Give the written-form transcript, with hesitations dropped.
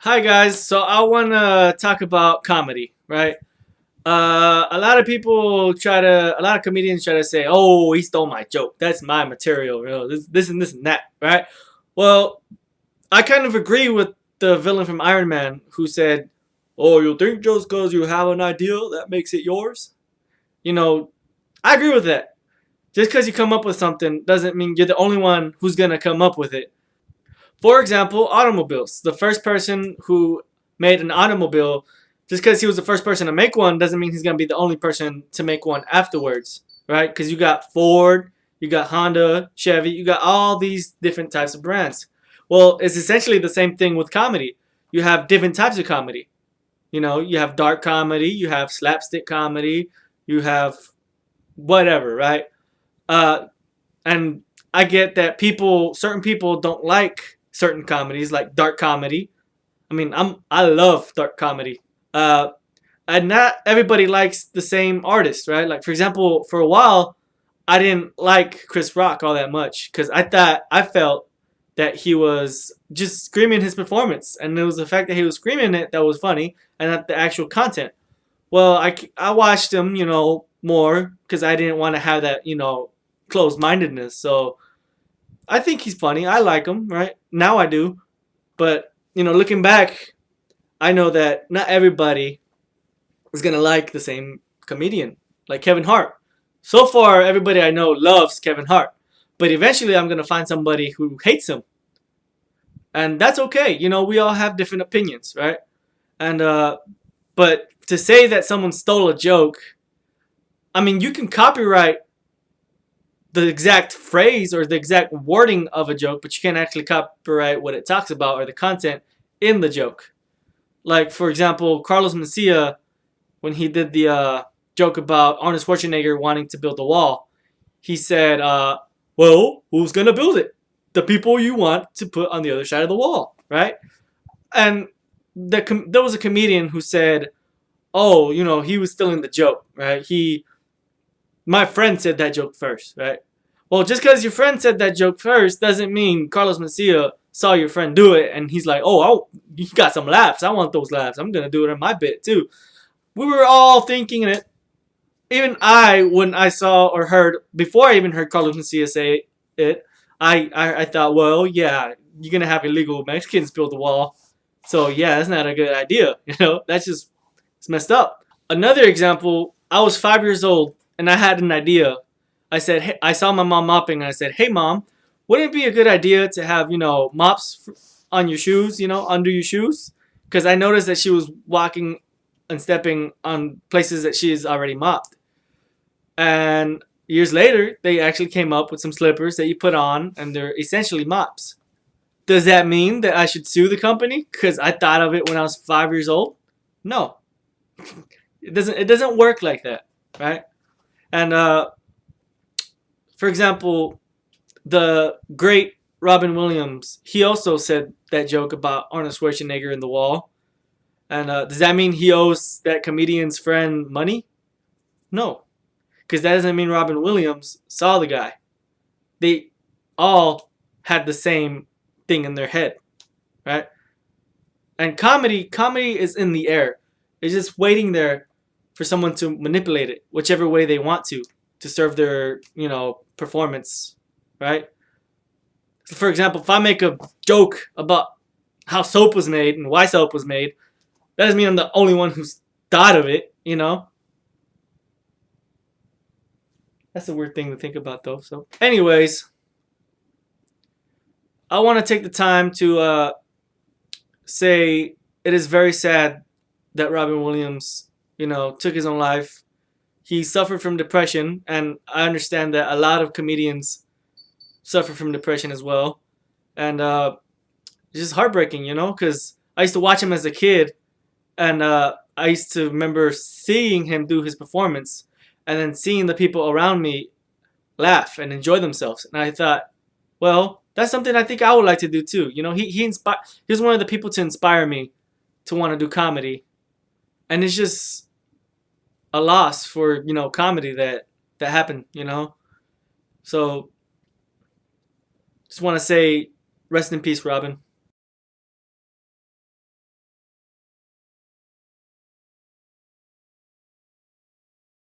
Hi guys, so I want to talk about comedy, right? A lot of a lot of comedians try to say, "Oh, he stole my joke. That's my material. This and that," right? Well, I kind of agree with the villain from Iron Man who said, "Oh, you think just because you have an idea that makes it yours?" You know, I agree with that. Just because you come up with something doesn't mean you're the only one who's gonna come up with it. For example, automobiles. The first person who made an automobile, just because he was the first person to make one, doesn't mean he's going to be the only person to make one afterwards, right? Because you got Ford, you got Honda, Chevy, you got all these different types of brands. Well, it's essentially the same thing with comedy. You have different types of comedy. You have dark comedy, you have slapstick comedy, you have whatever, right? Uh, and I get that certain people don't like certain comedies, like dark comedy. I mean, I love dark comedy. Uh, and not everybody likes the same artist, right? Like for example, for a while, I didn't like Chris Rock all that much because I felt that he was just screaming his performance, and it was the fact that he was screaming it that was funny, and not the actual content. Well, I watched him, more because I didn't want to have that, closed mindedness. So I think he's funny. I like him, right? Now I do. But, looking back, I know that not everybody is going to like the same comedian, like Kevin Hart. So far, everybody I know loves Kevin Hart. But eventually, I'm going to find somebody who hates him. And that's okay. We all have different opinions, right? And, but to say that someone stole a joke, I mean, you can copyright the exact phrase or the exact wording of a joke, but you can't actually copyright what it talks about or the content in the joke. Like, for example, Carlos Mencia, when he did the joke about Arnold Schwarzenegger wanting to build the wall, he said, well, who's going to build it? The people you want to put on the other side of the wall, right? And there was a comedian who said, oh, he was still in the joke, right? My friend said that joke first, right? Well, just because your friend said that joke first doesn't mean Carlos Mencia saw your friend do it and he's like, oh, you got some laughs. I want those laughs. I'm going to do it in my bit too. We were all thinking it. Even when I saw or heard, before I even heard Carlos Mencia say it, I thought, well, yeah, you're going to have illegal Mexicans build the wall. So, yeah, that's not a good idea. It's messed up. Another example, I was 5 years old and I had an idea. I said, hey, I saw my mom mopping and I said, hey mom, wouldn't it be a good idea to have, mops on your shoes, under your shoes? Because I noticed that she was walking and stepping on places that she's already mopped. And years later, they actually came up with some slippers that you put on and they're essentially mops. Does that mean that I should sue the company because I thought of it when I was 5 years old? No. It doesn't work like that, right? And for example, the great Robin Williams, he also said that joke about Arnold Schwarzenegger in the wall. And does that mean he owes that comedian's friend money? No, because that doesn't mean Robin Williams saw the guy. They all had the same thing in their head, right? And comedy is in the air. It's just waiting there for someone to manipulate it, whichever way they want to serve their, performance, right? So for example, if I make a joke about how soap was made and why soap was made, that doesn't mean I'm the only one who's thought of it. That's a weird thing to think about, though. So, anyways, I want to take the time to say it is very sad that Robin Williams, took his own life. He suffered from depression, and I understand that a lot of comedians suffer from depression as well. And it's just heartbreaking, because I used to watch him as a kid, and I used to remember seeing him do his performance, and then seeing the people around me laugh and enjoy themselves. And I thought, well, that's something I think I would like to do too. He was one of the people to inspire me to want to do comedy, and it's just a loss for comedy that happened. So just want to say rest in peace, Robin.